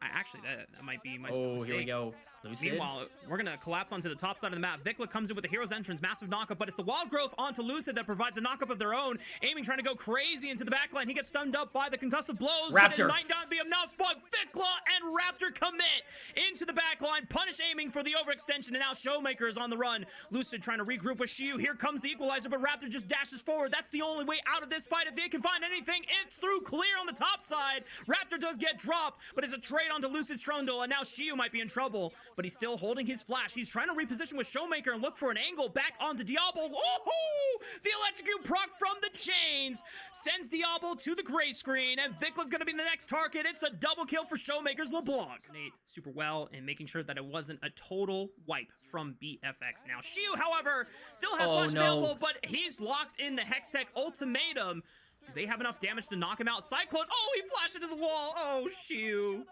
Actually, that might be my mistake. Here we go. Lucid. Meanwhile, we're going to collapse onto the top side of the map. Vikla comes in with the hero's entrance, massive knockup, but it's the wild growth onto Lucid that provides a knockup of their own. Aiming, trying to go crazy into the backline. He gets stunned up by the concussive blows, Raptor. but it might not be enough, but Vikla and Raptor commit into the back line, punish aiming for the overextension, and now Showmaker is on the run. Lucid trying to regroup with Shiu. Here comes the equalizer, but Raptor just dashes forward. That's the only way out of this fight. If they can find anything, it's through Clear on the top side. Raptor does get dropped, but it's a trade onto Lucid's Trundle, and now Shiu might be in trouble, but he's still holding his flash. He's trying to reposition with Showmaker and look for an angle back onto Diablo. Woohoo! The electrocute proc from the chains sends Diablo to the gray screen, and Vicla's gonna be the next target. It's a double kill for Showmaker's LeBlanc. Nate super well in making sure that it wasn't a total wipe from BFX. Now Shiu, however, still has flash available, but he's locked in the Hextech ultimatum. Do they have enough damage to knock him out? Cyclone, oh, he flashed into the wall. Oh, Shiu.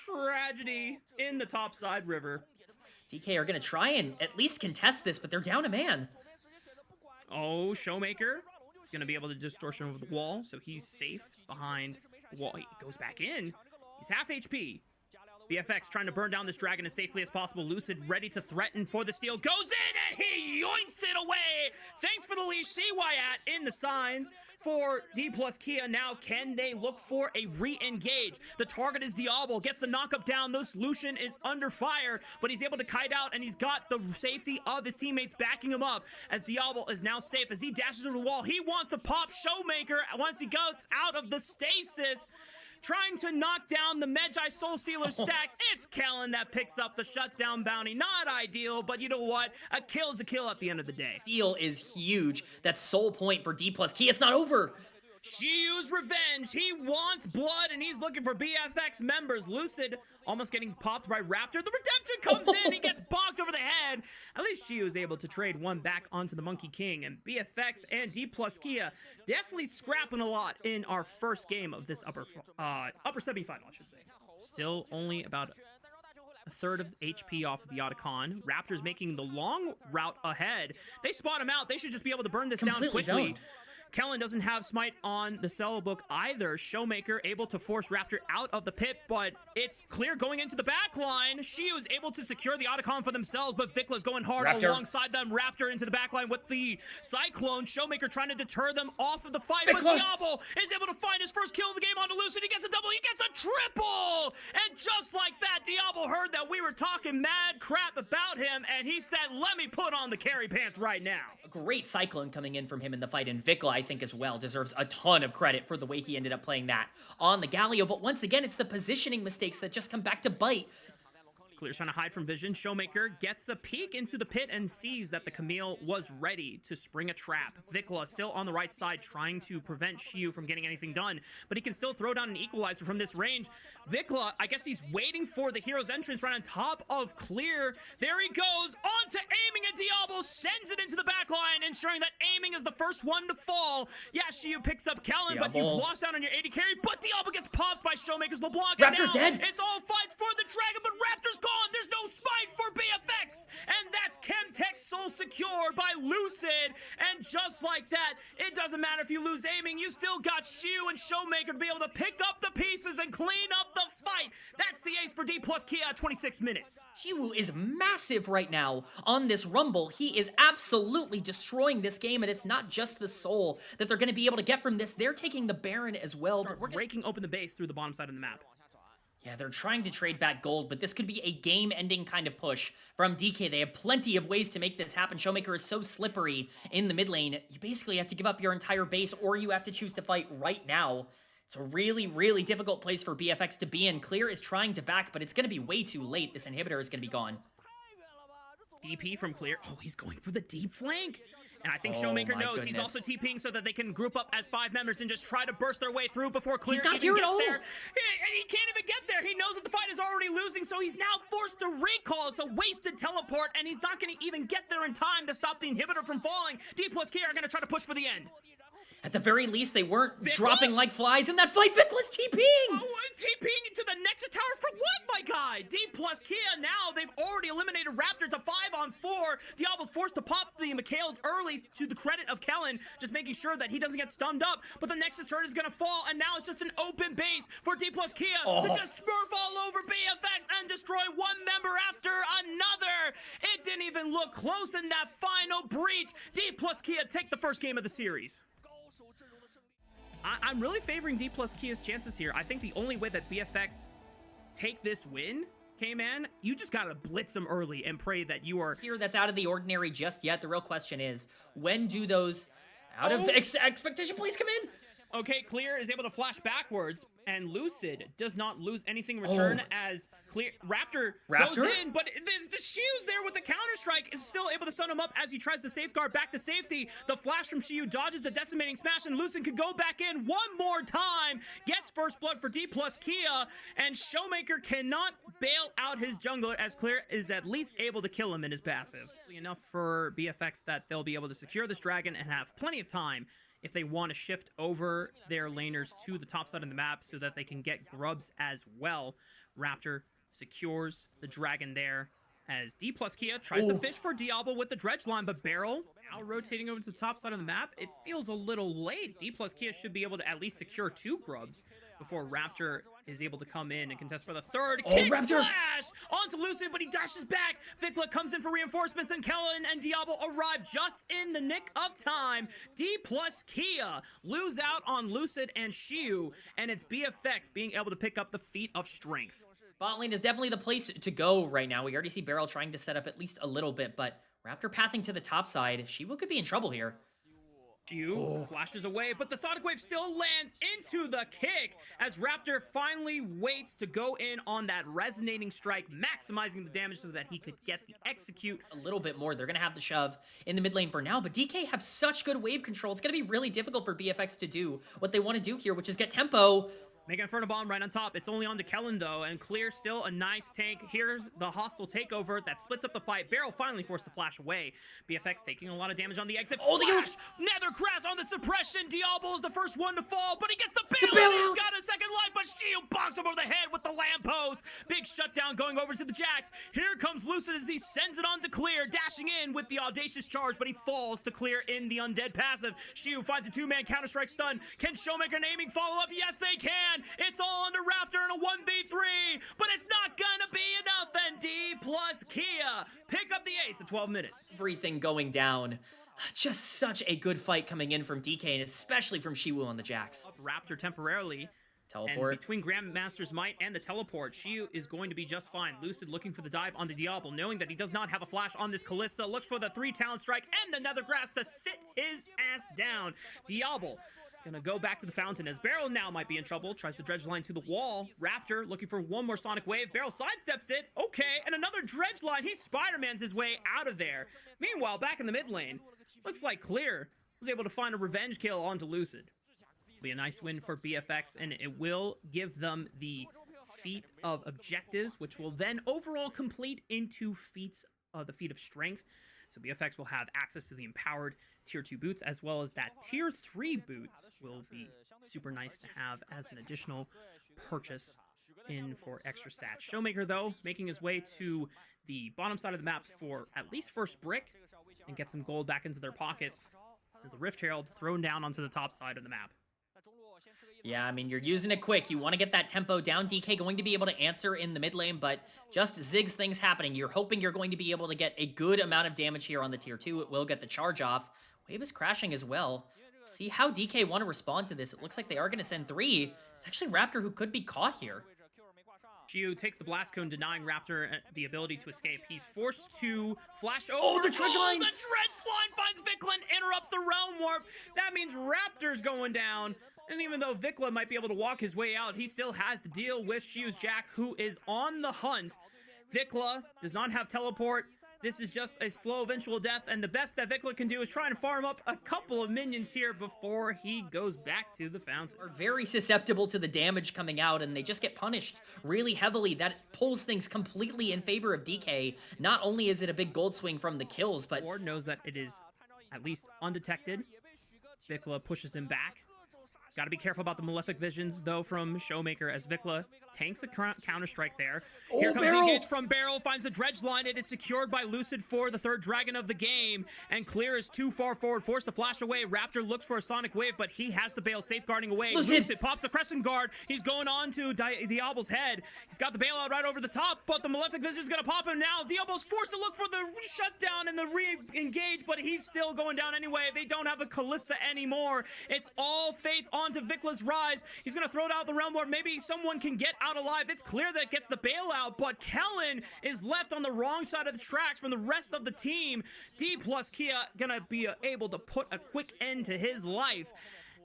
Tragedy in the topside river. DK are going to try and at least contest this, but they're down a man. Oh, Showmaker is going to be able to distortion over the wall, so he's safe behind the wall. He goes back in. He's half HP. BFX trying to burn down this dragon as safely as possible. Lucid ready to threaten for the steal. Goes in and he yoinks it away. Thanks for the leash. CYAT in the sign for D plus Kia. Now can they look for a re-engage? The target is Diablo. Gets the knockup down. This Lucian is under fire, but he's able to kite out and he's got the safety of his teammates backing him up as Diablo is now safe as he dashes over the wall. He wants to pop Showmaker once he goes out of the stasis. Trying to knock down the Magi Soul Stealer stacks. It's Kellen that picks up the shutdown bounty. Not ideal, but you know what? A kill's a kill at the end of the day. Steal is huge. That soul point for D plus Key. It's not over. Shiu's revenge. He wants blood, and he's looking for BFX members. Lucid almost getting popped by Raptor. The redemption comes in. He gets bonked over the head. At least Shiu is able to trade one back onto the Monkey King. And BFX and D plus Kia definitely scrapping a lot in our first game of this upper semifinal, I should say. Still only about a third of HP off of the Otacon. Raptors making the long route ahead. They spot him out. They should just be able to burn this down quickly. Zoned. Kellen doesn't have Smite on the Cello Book either. Showmaker able to force Raptor out of the pit, but it's Clear going into the back line. Shiu is able to secure the Otacon for themselves, but Vicla's going hard alongside them. Raptor into the back line with the Cyclone. Showmaker trying to deter them off of the fight, but Diablo is able to find his first kill of the game onto Lucid. He gets a double, he gets a triple! And just like that, Diablo heard that we were talking mad crap about him, and he said, let me put on the carry pants right now. A great Cyclone coming in from him in the fight, and Vicla, I think, as well, deserves a ton of credit for the way he ended up playing that on the Galio. But once again, it's the positioning mistakes that just come back to bite. Clear's trying to hide from vision. Showmaker gets a peek into the pit and sees that the Camille was ready to spring a trap. Vicla still on the right side trying to prevent Shiu from getting anything done, but he can still throw down an equalizer from this range. Vicla, I guess he's waiting for the hero's entrance right on top of Clear. There he goes, onto aiming, and Diablo sends it into the back line, ensuring that aiming is the first one to fall. Yeah, Shiu picks up Kellen, but you've lost out on your 80 carry, but Diablo gets popped by Showmaker's LeBlanc, and now it's all fights for the dragon, but Raptor's gone. There's no Smite for BFX, and that's Chemtech Soul secured by Lucid, and just like that, it doesn't matter if you lose aiming, you still got Shiu and Showmaker to be able to pick up the pieces and clean up the fight. That's the ace for D plus Kia at 26 minutes. Shiu is massive right now on this Rumble. He is absolutely destroying this game, and it's not just the soul that they're going to be able to get from this. They're taking the Baron as well. But we're breaking open the base through the bottom side of the map. Yeah, they're trying to trade back gold, but this could be a game-ending kind of push from DK. They have plenty of ways to make this happen. Showmaker is so slippery in the mid lane. You basically have to give up your entire base, or you have to choose to fight right now. It's a really, really difficult place for BFX to be in. Clear is trying to back, but it's going to be way too late. This inhibitor is going to be gone. DP from Clear. Oh, he's going for the deep flank. And I think Showmaker knows he's also TPing so that they can group up as 5 members and just try to burst their way through before Clear even gets there. And he can't even get there. He knows that the fight is already losing, so he's now forced to recall. It's a wasted teleport, and he's not going to even get there in time to stop the inhibitor from falling. D plus Kia are going to try to push for the end. At the very least, they weren't dropping like flies in that fight. Vicla's TPing! Oh, TPing into the Nexus Tower for what, my guy? D plus Kia now, they've already eliminated Raptor to 5-on-4. Diablo's forced to pop the Mikhails early to the credit of Kellen, just making sure that he doesn't get stunned up. But the Nexus turret is going to fall, and now it's just an open base for D plus Kia to just smurf all over BFX and destroy one member after another. It didn't even look close in that final breach. D plus Kia take the first game of the series. I'm really favoring D plus Kia's chances here. I think the only way that BFX take this win, K-Man, you just gotta blitz them early and pray that you are... Here that's out of the ordinary just yet. The real question is, when do those out of expectation please come in? Okay, Clear is able to flash backwards, and Lucid does not lose anything in return as Clear Raptor goes in, but the Shiu's there with the counter-strike, is still able to stun him up as he tries to safeguard back to safety. The flash from Shiu dodges the decimating smash, and Lucid can go back in one more time, gets first blood for D plus Kia, and Showmaker cannot bail out his jungler as Clear is at least able to kill him in his passive. Enough for BFX that they'll be able to secure this dragon and have plenty of time if they want to shift over their laners to the top side of the map so that they can get grubs as well. Raptor secures the dragon there as D plus Kia tries to fish for Diablo with the dredge line, but Barrel now rotating over to the top side of the map. It feels a little late. D plus Kia should be able to at least secure 2 grubs before Raptor is able to come in and contest for the third. Kick flash onto Lucid, but he dashes back. Vikla comes in for reinforcements, and Kellen and Diablo arrive just in the nick of time. D plus Kia lose out on Lucid and Shiu, and it's BFX being able to pick up the feat of strength. Bot lane is definitely the place to go right now. We already see Beryl trying to set up at least a little bit, but Raptor pathing to the top side. Shiwu could be in trouble here. Shiu flashes away, but the Sonic Wave still lands into the kick as Raptor finally waits to go in on that resonating strike, maximizing the damage so that he could get the execute. A little bit more. They're going to have the shove in the mid lane for now, but DK have such good wave control. It's going to be really difficult for BFX to do what they want to do here, which is get tempo. Mega Inferno Bomb right on top. It's only on to Kellen, though, and Clear still a nice tank. Here's the hostile takeover that splits up the fight. Barrel finally forced to flash away. BFX taking a lot of damage on the exit. Flash! Nethercraft on the suppression. Diablo is the first one to fall, but he gets the bail, and he's got a second life, but Shield bonks him over the head with the lamppost. Big shutdown going over to the Jax. Here comes Lucid as he sends it on to Clear, dashing in with the audacious charge, but he falls to Clear in the undead passive. Shiu finds a 2-man Counter-Strike stun. Can Showmaker and aiming follow up? Yes, they can. It's all under Raptor in a 1v3, but it's not gonna be enough, and D plus Kia pick up the ace at 12 minutes. Everything going down. Just such a good fight coming in from DK, and especially from Shiwu on the Jax. Raptor temporarily. Teleport. And between Grandmaster's Might and the teleport, Shiu is going to be just fine. Lucid looking for the dive onto Diablo, knowing that he does not have a flash on this Kalista, looks for the 3-talent strike and the Nethergrass to sit his ass down. Diablo gonna go back to the fountain as Barrel now might be in trouble. Tries to dredge line to the wall. Raptor looking for one more Sonic Wave. Barrel sidesteps it. Okay, and another dredge line. He Spider-Man's his way out of there. Meanwhile, back in the mid lane, looks like Clear was able to find a revenge kill onto Lucid. Be a nice win for BFX, and it will give them the feat of objectives, which will then overall complete into feats the feat of strength. So BFX will have access to the empowered tier 2 boots, as well as that tier 3 boots will be super nice to have as an additional purchase in for extra stats. Showmaker, though, making his way to the bottom side of the map for at least first brick and get some gold back into their pockets as the Rift Herald thrown down onto the top side of the map. Yeah, I mean, you're using it quick. You want to get that tempo down. DK going to be able to answer in the mid lane, but just Ziggs things happening. You're hoping you're going to be able to get a good amount of damage here on the tier 2. It will get the charge off. Wave is crashing as well. See how DK want to respond to this. It looks like they are going to send 3. It's actually Raptor who could be caught here. Shiu takes the Blast Cone, denying Raptor the ability to escape. He's forced to flash over. The dredge line! The dredge line finds Vikla and interrupts the Realm Warp. That means Raptor's going down. And even though Vikla might be able to walk his way out, he still has to deal with Shiu's Jack, who is on the hunt. Vikla does not have teleport. This is just a slow eventual death, and the best that Vikla can do is try and farm up a couple of minions here before he goes back to the fountain. Are very susceptible to the damage coming out, and they just get punished really heavily. That pulls things completely in favor of DK. Not only is it a big gold swing from the kills, but Ward knows that it is at least undetected. Vikla pushes him back. Got to be careful about the Malefic Visions, though, from Showmaker, as Vikla tanks a counter-strike there. Here comes the engage from Barrel, finds the dredge line. It is secured by Lucid for the third dragon of the game, and Clear is too far forward, forced to flash away. Raptor looks for a Sonic Wave, but he has to bail, safeguarding away. Lucid pops the Crescent Guard. He's going on to Diablo's head. He's got the bailout right over the top, but the Malefic Vision is going to pop him now. Diablo's forced to look for the shutdown and the re-engage, but he's still going down anyway. They don't have a Kalista anymore. It's all faith on onto Vicla's Rise. He's going to throw it out the realm where maybe someone can get out alive. It's clear that gets the bailout, but Kellen is left on the wrong side of the tracks from the rest of the team. D plus Kia going to be able to put a quick end to his life.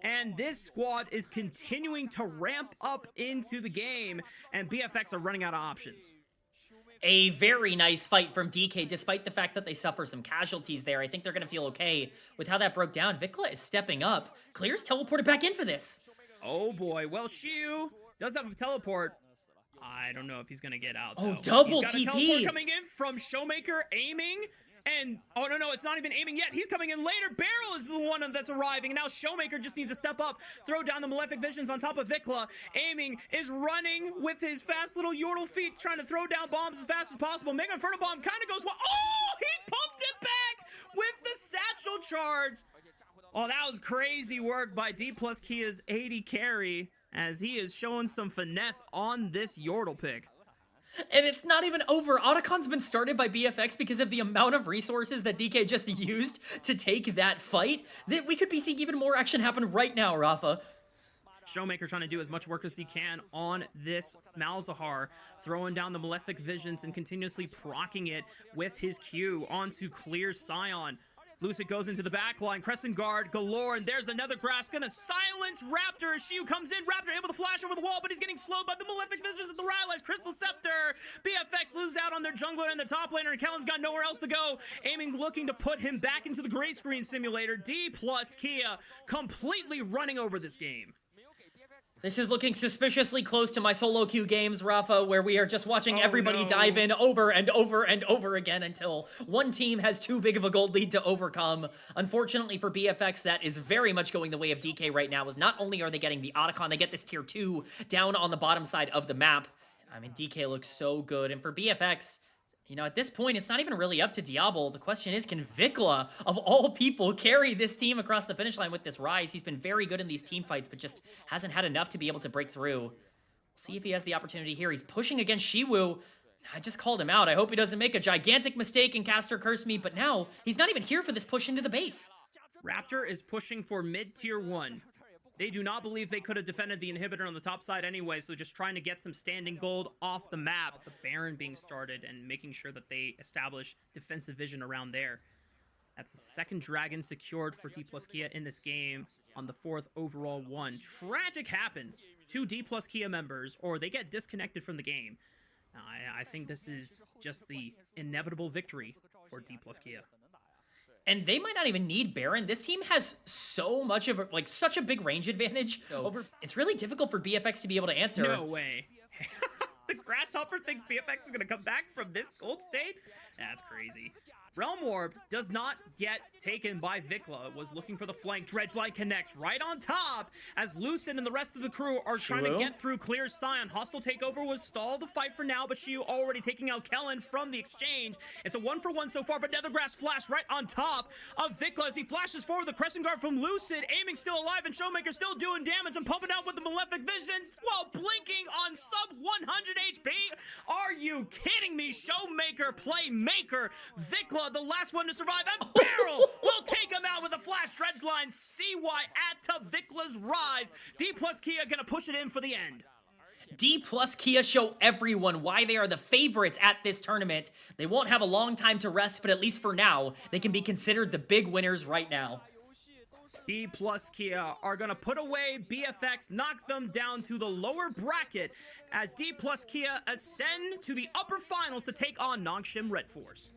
And this squad is continuing to ramp up into the game, and BFX are running out of options. A very nice fight from DK, despite the fact that they suffer some casualties there. I think they're going to feel okay with how that broke down. Vikla is stepping up. Clear's teleported back in for this. Oh boy, well, Shiu does have a teleport. I don't know if he's going to get out, though. Oh, double He's got TP. a teleport coming in from Showmaker, aiming. And, oh, no, it's not even aiming yet. He's coming in later. Barrel is the one that's arriving. And now Showmaker just needs to step up, throw down the Malefic Visions on top of Vikla. Aiming is running with his fast little Yordle feet, trying to throw down bombs as fast as possible. Mega Inferno Bomb kind of goes, well, oh, he pumped it back with the satchel charge. Oh, that was crazy work by D plus Kia's 80 carry, as he is showing some finesse on this Yordle pick. And it's not even over. Otacon's been started by BFX because of the amount of resources that DK just used to take that fight. That we could be seeing even more action happen right now, Rafa. Showmaker trying to do as much work as he can on this Malzahar, throwing down the Malefic Visions and continuously proccing it with his Q onto Clear Scion. Lucid goes into the back line, Crescent Guard galore, and there's another grass gonna silence Raptor. Shiu comes in, Raptor able to flash over the wall, but he's getting slowed by the Malefic Visions and the Rylai's Crystal Scepter. BFX lose out on their jungler and their top laner, and Kellen's got nowhere else to go. Aiming, looking to put him back into the gray screen simulator. D plus Kia completely running over this game. This is looking suspiciously close to my solo queue games, Rafa, where we are just watching everybody dive in over and over and over again until one team has too big of a gold lead to overcome. Unfortunately for BFX, that is very much going the way of DK right now, as not only are they getting the Otacon, they get this tier 2 down on the bottom side of the map. I mean, DK looks so good, and for BFX, you know, at this point, it's not even really up to Diablo. The question is, can Vikla, of all people, carry this team across the finish line with this Rise? He's been very good in these team fights, but just hasn't had enough to be able to break through. We'll see if he has the opportunity here. He's pushing against Shiwu. I just called him out. I hope he doesn't make a gigantic mistake and Caster Curse me, but now he's not even here for this push into the base. Raptor is pushing for mid-tier 1. They do not believe they could have defended the inhibitor on the top side anyway, so just trying to get some standing gold off the map. The Baron being started and making sure that they establish defensive vision around there. That's the second dragon secured for D plus Kia in this game on the 4th overall one. Tragic happens to D plus Kia members, or they get disconnected from the game. Now, I think this is just the inevitable victory for D plus Kia. And they might not even need Baron. This team has so much of such a big range advantage. It's really difficult for BFX to be able to answer. No way. The Grasshopper thinks BFX is going to come back from this gold state? That's crazy. Realm Orb does not get taken by Vikla. Was looking for the flank. Dredgeline connects right on top as Lucid and the rest of the crew are trying to get through Clear Scion. Hostile takeover was stall the fight for now, but Shiu already taking out Kellen from the exchange. It's a 1-for-1 so far, but Nethergrass flash right on top of Vikla as he flashes forward. The Crescent Guard from Lucid, aiming still alive, and Showmaker still doing damage and pumping out with the Malefic Visions while blinking on sub 100 HP. Are you kidding me? Showmaker, playmaker, Vikla, the last one to survive, and Barrel will take him out with a flash. Dredgeline CY add to Vikla's Rise. D plus Kia gonna push it in for the end. D plus Kia show everyone why they are the favorites at this tournament. They won't have a long time to rest, but at least for now, they can be considered the big winners right now. D plus Kia are gonna put away BFX, knock them down to the lower bracket as D plus Kia ascend to the upper finals to take on Nongshim Red Force.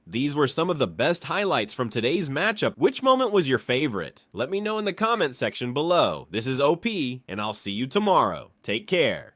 These were some of the best highlights from today's matchup. Which moment was your favorite? Let me know in the comment section below. This is OP, and I'll see you tomorrow. Take care.